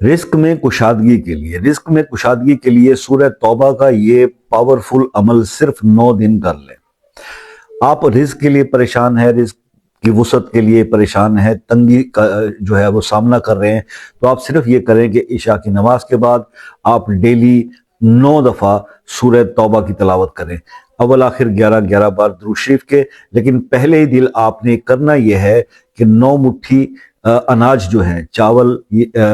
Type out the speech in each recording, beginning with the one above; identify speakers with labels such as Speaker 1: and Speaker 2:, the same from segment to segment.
Speaker 1: Risk में कुशादगी के लिए सूरह तौबा का ये पावरफुल अमल सिर्फ 9 दिन कर लें। आप रिस्क के लिए परेशान है, रिस्क की वुसअत के लिए परेशान है, तंगी का जो है वो सामना कर रहे हैं, तो आप सिर्फ ये करें कि इशा की नमाज के बाद आप डेली 9 दफा सूरह तौबा की तिलावत करें, अव्वल आखिर 11-11 बार दुरूद शरीफ के। लेकिन पहले ही दिन आपने करना यह है कि 9 मुट्ठी अनाज जो है, चावल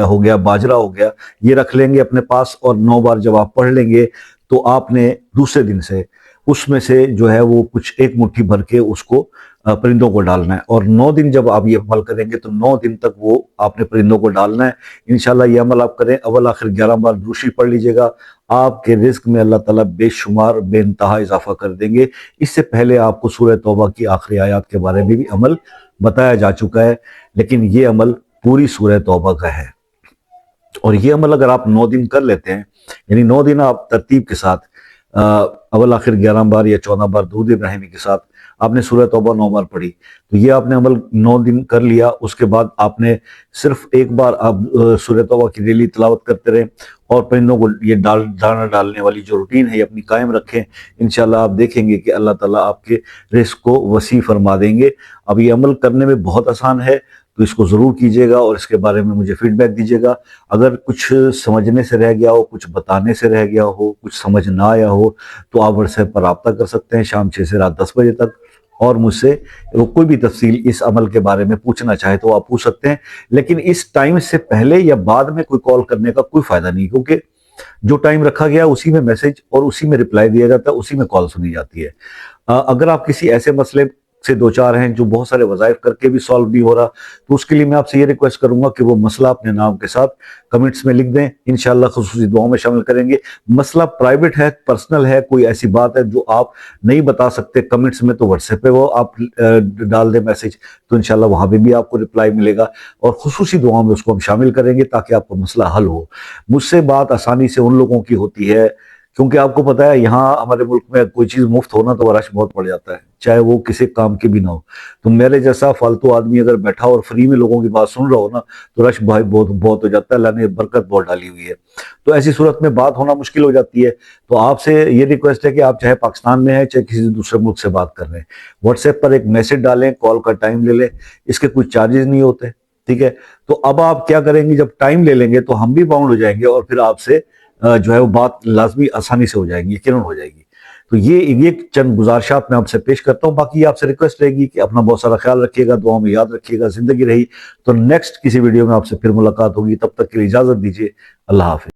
Speaker 1: हो गया, बाजरा हो गया, ये रख लेंगे अपने पास, और 9 बार जब आप पढ़ लेंगे तो आपने दूसरे दिन से उसमें से जो है वो कुछ एक मुट्ठी भर के उसको परिंदों को डालना है। और 9 दिन जब आप ये अमल करेंगे तो 9 दिन तक वो आपने परिंदों को डालना है। इंशाल्लाह ये अमल आप करें, अव्वल आखिर 11 बार दुरूद शरीफ पढ़ लीजिएगा, आपके रिस्क में अल्लाह ताला बेशुमार बेइंतहा इजाफा कर देंगे। इससे पहले आपको सूरह तौबा की आखिरी आयत के बारे में भी अमल बताया जा चुका है, लेकिन ये अमल पूरी सूरह तौबा का है। और ये अमल अगर आप 9 दिन कर लेते हैं, यानी 9 दिन आप तरतीब के साथ अव्वल आखिर 11 बार या 14 बार दुरूद इब्राहिमी के साथ आपने सूरह तौबा 9 बार पढ़ी, तो ये आपने अमल 9 दिन कर लिया। उसके बाद आपने सिर्फ एक बार आप सूरह तौबा की डेली तिलावत करते रहें, और परिंदों को ये दाना डालने वाली जो रूटीन है ये अपनी कायम रखें। इंशाल्लाह आप देखेंगे कि अल्लाह ताला आपके रिस्क को वसी फरमा देंगे। अब ये अमल करने में बहुत आसान है, तो इसको ज़रूर कीजिएगा और इसके बारे में मुझे फीडबैक दीजिएगा। अगर कुछ समझने से रह गया हो, कुछ बताने से रह गया हो, कुछ समझ ना आया हो, तो आप व्हाट्सएप पर रब्ता कर सकते हैं शाम 6 से रात 10 बजे तक, और मुझसे वो कोई भी तफसील इस अमल के बारे में पूछना चाहे तो आप पूछ सकते हैं। लेकिन इस टाइम से पहले या बाद में कोई कॉल करने का कोई फायदा नहीं, क्योंकि जो टाइम रखा गया उसी में मैसेज और उसी में रिप्लाई दिया जाता है, उसी में कॉल सुनी जाती है। अगर आप किसी ऐसे मसले से दो चार हैं जो बहुत सारे वज़ाइफ करके भी सॉल्व नहीं हो रहा, तो उसके लिए मैं आपसे ये रिक्वेस्ट करूंगा कि वो मसला अपने नाम के साथ कमेंट्स में लिख दें, इंशाल्लाह खुसूसी दुआओं में शामिल करेंगे। मसला प्राइवेट है, पर्सनल है, कोई ऐसी बात है जो आप नहीं बता सकते कमेंट्स में, तो व्हाट्सएप पे वो आप डाल दें मैसेज, तो इंशाल्लाह वहां पे भी आपको रिप्लाई मिलेगा, और खुसूसी दुआओं में उसको हम शामिल करेंगे ताकि आपका मसला हल हो। मुझसे बात आसानी से उन लोगों की होती है, क्योंकि आपको पता है यहाँ हमारे मुल्क में कोई चीज मुफ्त होना तो रश बहुत पड़ जाता है, चाहे वो किसी काम की भी ना हो। तो मेरे जैसा फालतू आदमी अगर बैठा और फ्री में लोगों की बात सुन रहा हो ना, तो रश भाई बहुत बहुत हो जाता है। अल्लाह ने बरकत बहुत डाली हुई है, तो ऐसी सूरत में बात होना मुश्किल हो जाती है। तो आपसे ये रिक्वेस्ट है कि आप चाहे पाकिस्तान में हैं चाहे किसी दूसरे मुल्क से बात कर रहे हैं, व्हाट्सएप पर एक मैसेज डालें, कॉल का टाइम ले लें, इसके कुछ चार्जेस नहीं होते, ठीक है। तो अब आप क्या करेंगे, जब टाइम ले लेंगे तो हम भी बाउंड हो जाएंगे, और फिर आपसे जो है वो बात लाजमी आसानी से हो जाएगी, यकीनन हो जाएगी। तो ये चंद गुजारिशात मैं आपसे पेश करता हूँ। बाकी आपसे रिक्वेस्ट रहेगी कि अपना बहुत सारा ख्याल रखिएगा, दुआ में याद रखिएगा। जिंदगी रही तो नेक्स्ट किसी वीडियो में आपसे फिर मुलाकात होगी, तब तक के लिए इजाजत दीजिए। अल्लाह हाफिज।